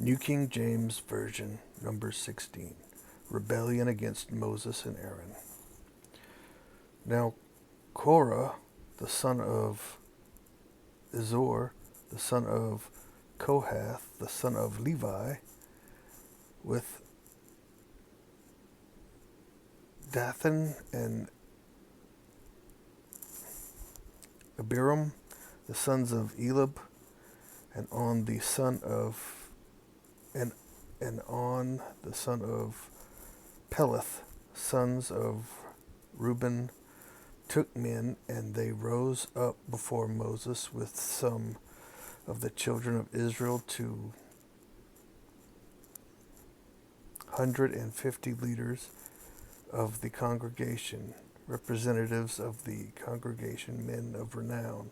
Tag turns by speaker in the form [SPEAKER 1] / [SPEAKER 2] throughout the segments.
[SPEAKER 1] New King James Version, Numbers 16. Rebellion against Moses and Aaron. Now Korah, the son of Izor, the son of Kohath, the son of Levi, with Dathan and Abiram, the sons of Elab, and on the son of Peleth, sons of Reuben, took men, and they rose up before Moses with some of the children of Israel, 250 leaders of the congregation, representatives of the congregation, men of renown.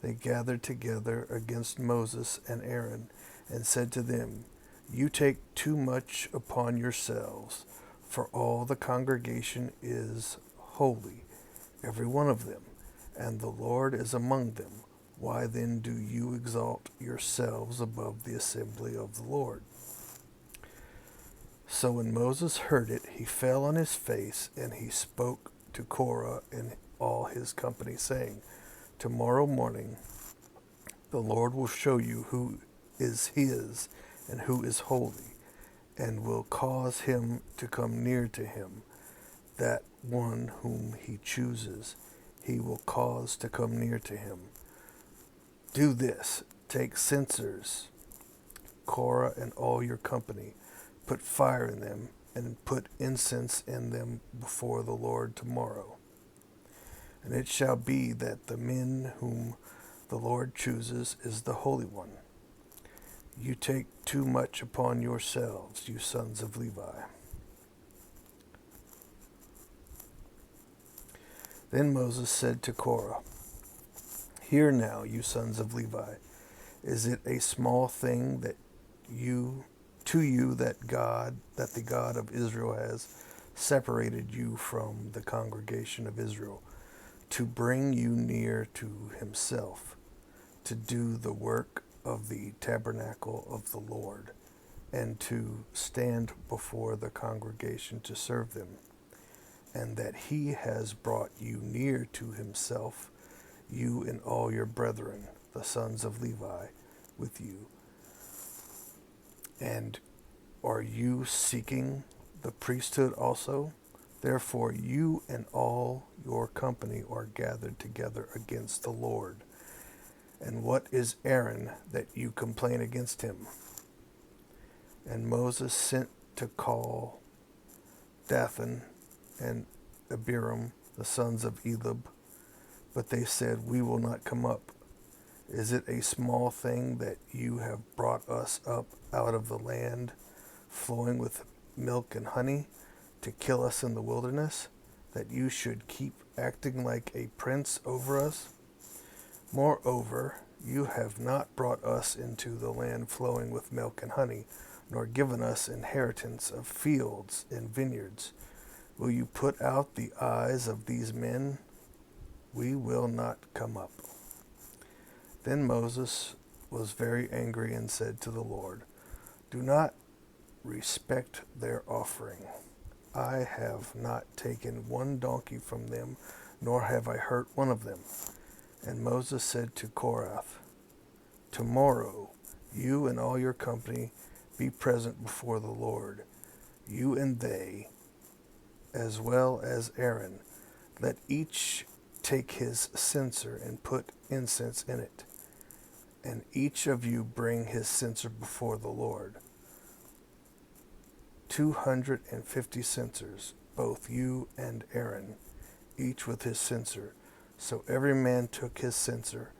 [SPEAKER 1] They gathered together against Moses and Aaron and said to them, "You take too much upon yourselves, for all the congregation is holy, every one of them, and the Lord is among them. Why then do you exalt yourselves above the assembly of the Lord?" So when Moses heard it, he fell on his face, and he spoke to Korah and all his company, saying, "Tomorrow morning the Lord will show you who is his and who is holy, and will cause him to come near to him. That one whom he chooses, he will cause to come near to him. Do this, take censers, Korah and all your company, put fire in them, and put incense in them before the Lord tomorrow. And it shall be that the men whom the Lord chooses is the Holy One. You take too much upon yourselves, you sons of Levi." Then Moses said to Korah, "Hear now, you sons of Levi, is it a small thing that the God of Israel has separated you from the congregation of Israel, to bring you near to himself, to do the work of the tabernacle of the Lord, and to stand before the congregation to serve them, and that he has brought you near to himself, you and all your brethren, the sons of Levi, with you. And are you seeking the priesthood also? Therefore you and all your company are gathered together against the Lord. And what is Aaron that you complain against him?" And Moses sent to call Dathan and Abiram, the sons of Elab, but they said, "We will not come up. Is it a small thing that you have brought us up out of the land flowing with milk and honey, to kill us in the wilderness, that you should keep acting like a prince over us? Moreover, you have not brought us into the land flowing with milk and honey, nor given us inheritance of fields and vineyards. Will you put out the eyes of these men? We will not come up." Then Moses was very angry and said to the Lord, "Do not respect their offering. I have not taken one donkey from them, nor have I hurt one of them." And Moses said to Korah, "Tomorrow you and all your company be present before the Lord, you and they, as well as Aaron. Let each take his censer and put incense in it, and each of you bring his censer before the Lord. 250 censers, both you and Aaron, each with his censer." So every man took his censer,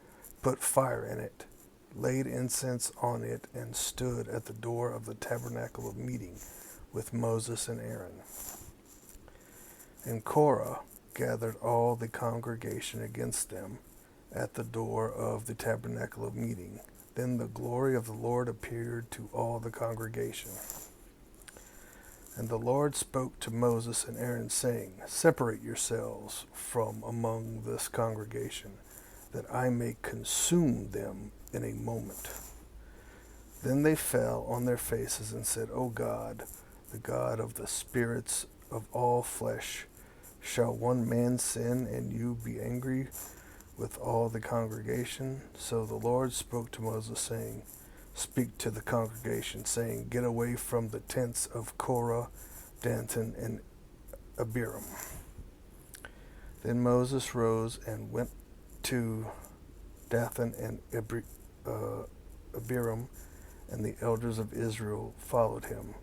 [SPEAKER 1] put fire in it, laid incense on it, and stood at the door of the tabernacle of meeting with Moses and Aaron. And Korah gathered all the congregation against them at the door of the tabernacle of meeting. Then the glory of the Lord appeared to all the congregation. And the Lord spoke to Moses and Aaron, saying, "Separate yourselves from among this congregation, that I may consume them in a moment." Then they fell on their faces and said, O God, the God of the spirits of all flesh, shall one man sin and you be angry with all the congregation? So the Lord spoke to Moses, saying, Speak to the congregation, saying, Get away from the tents of Korah, Dathan, and Abiram. Then Moses rose and went to Dathan and Abiram, and the elders of Israel followed him.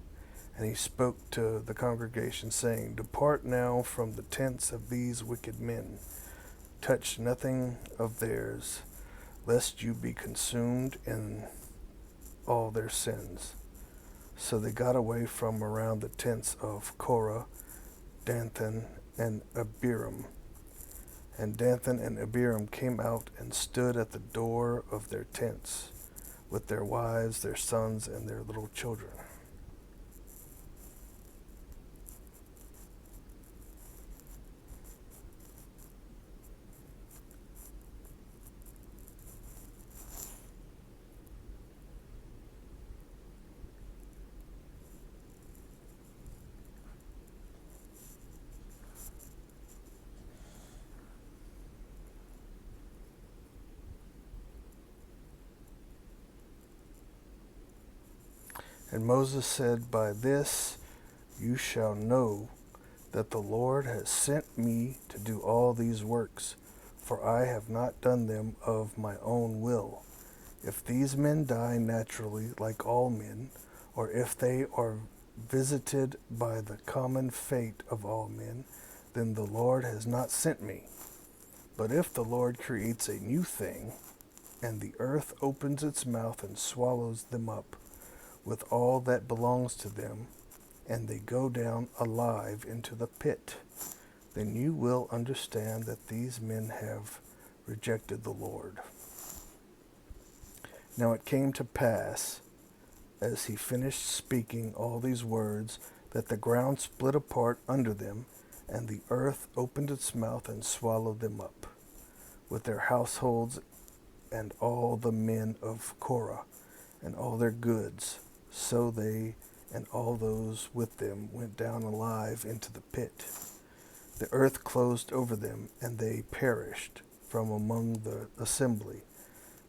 [SPEAKER 1] And he spoke to the congregation, saying, Depart now from the tents of these wicked men. Touch nothing of theirs, lest you be consumed in all their sins. So they got away from around the tents of Korah, Dathan, and Abiram. And Dathan and Abiram came out and stood at the door of their tents, with their wives, their sons, and their little children. And Moses said, By this you shall know that the Lord has sent me to do all these works, for I have not done them of my own will. If these men die naturally like all men, or if they are visited by the common fate of all men, then the Lord has not sent me. But if the Lord creates a new thing, and the earth opens its mouth and swallows them up, with all that belongs to them, and they go down alive into the pit, then you will understand that these men have rejected the Lord. Now it came to pass, as he finished speaking all these words, that the ground split apart under them, and the earth opened its mouth and swallowed them up, with their households and all the men of Korah, and all their goods. So they and all those with them went down alive into the pit. The earth closed over them, and they perished from among the assembly.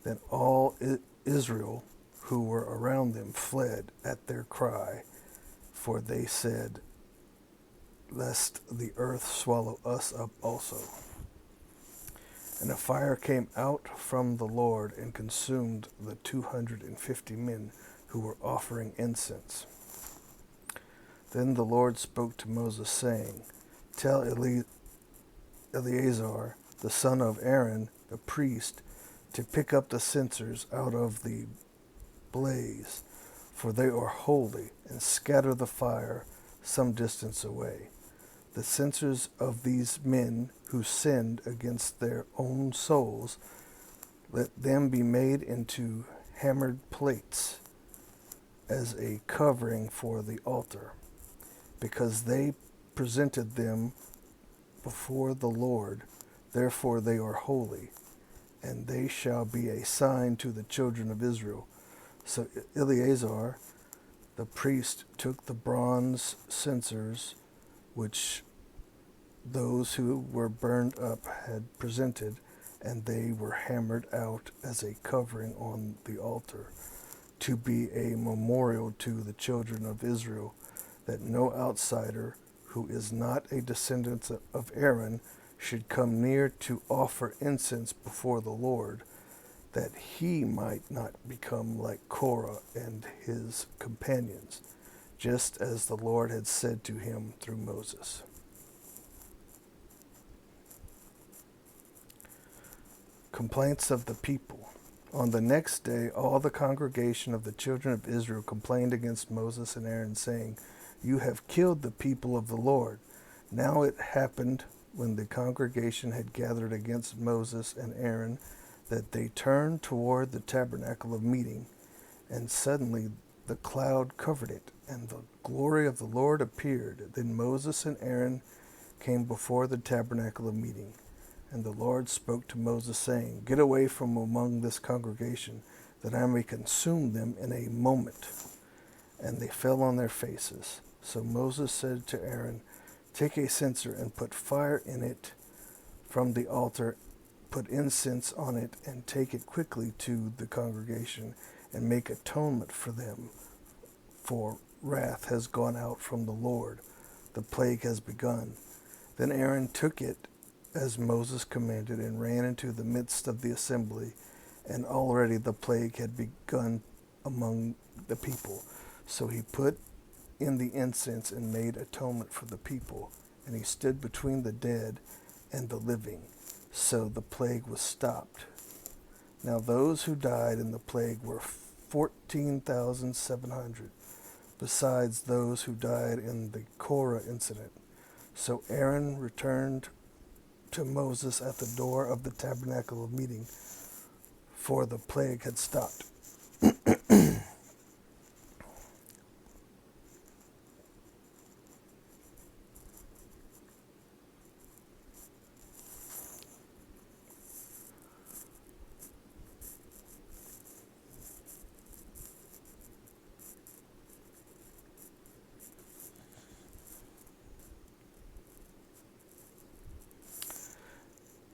[SPEAKER 1] Then all Israel who were around them fled at their cry, for they said, Lest the earth swallow us up also. And a fire came out from the Lord and consumed the 250 men who were offering incense. Then the Lord spoke to Moses, saying, Tell Eleazar, the son of Aaron, the priest, to pick up the censers out of the blaze, for they are holy, and scatter the fire some distance away. The censers of these men who sinned against their own souls, let them be made into hammered plates as a covering for the altar, because they presented them before the Lord. Therefore they are holy, and they shall be a sign to the children of Israel. So Eleazar the priest took the bronze censers which those who were burned up had presented, and they were hammered out as a covering on the altar, to be a memorial to the children of Israel, that no outsider who is not a descendant of Aaron should come near to offer incense before the Lord, that he might not become like Korah and his companions, just as the Lord had said to him through Moses. Complaints of the people. On the next day, all the congregation of the children of Israel complained against Moses and Aaron, saying, You have killed the people of the Lord. Now it happened, when the congregation had gathered against Moses and Aaron, that they turned toward the tabernacle of meeting, and suddenly the cloud covered it, and the glory of the Lord appeared. Then Moses and Aaron came before the tabernacle of meeting. And the Lord spoke to Moses, saying, Get away from among this congregation, that I may consume them in a moment. And they fell on their faces. So Moses said to Aaron, take a censer and put fire in it from the altar, put incense on it, and take it quickly to the congregation, and make atonement for them. For wrath has gone out from the Lord. The plague has begun. Then Aaron took it as Moses commanded, and ran into the midst of the assembly, and already the plague had begun among the people. So he put in the incense and made atonement for the people, and he stood between the dead and the living. So the plague was stopped. Now those who died in the plague were 14,700, besides those who died in the Korah incident. So Aaron returned to Moses at the door of the tabernacle of meeting, for the plague had stopped.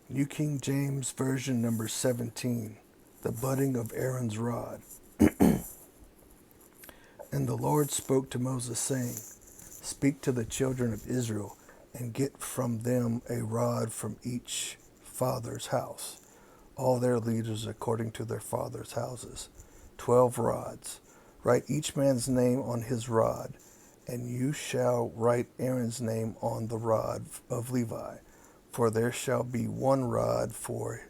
[SPEAKER 1] New King James Version, number 17, the budding of Aaron's rod. And the Lord spoke to Moses, saying, speak to the children of Israel, and get from them a rod from each father's house, all their leaders according to their father's houses, 12 rods. Write each man's name on his rod, and you shall write Aaron's name on the rod of Levi. For there shall be one rod for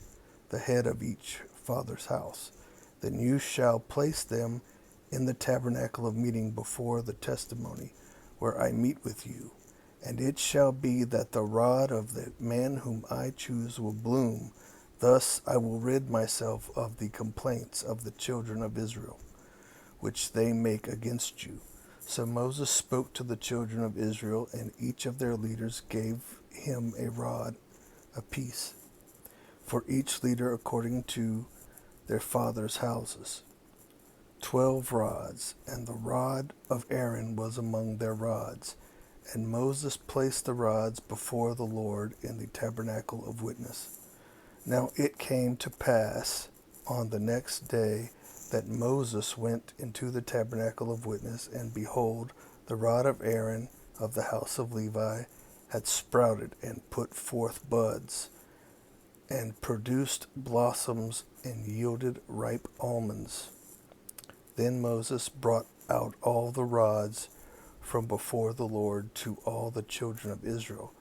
[SPEAKER 1] the head of each father's house. Then you shall place them in the tabernacle of meeting before the testimony, where I meet with you. And it shall be that the rod of the man whom I choose will bloom. Thus I will rid myself of the complaints of the children of Israel, which they make against you. So Moses spoke to the children of Israel, and each of their leaders gave him a rod apiece, for each leader according to their father's houses, 12 rods, and the rod of Aaron was among their rods. And Moses placed the rods before the Lord in the tabernacle of witness. Now it came to pass on the next day that Moses went into the tabernacle of witness, and behold, the rod of Aaron of the house of Levi had sprouted and put forth buds, and produced blossoms, and yielded ripe almonds. Then Moses brought out all the rods from before the Lord to all the children of Israel,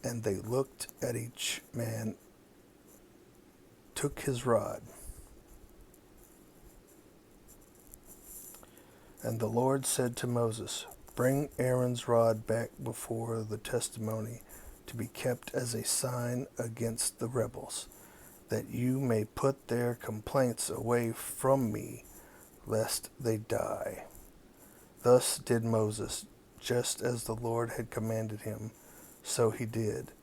[SPEAKER 1] and they looked at each man, took his rod. And the Lord said to Moses, bring Aaron's rod back before the testimony, to be kept as a sign against the rebels, that you may put their complaints away from me, lest they die. Thus did Moses, just as the Lord had commanded him, so he did.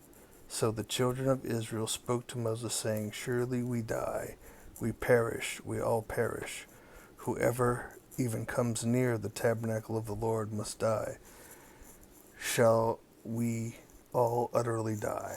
[SPEAKER 1] So the children of Israel spoke to Moses, saying, surely we die, we perish, we all perish. Whoever even comes near the tabernacle of the Lord must die. Shall we all utterly die?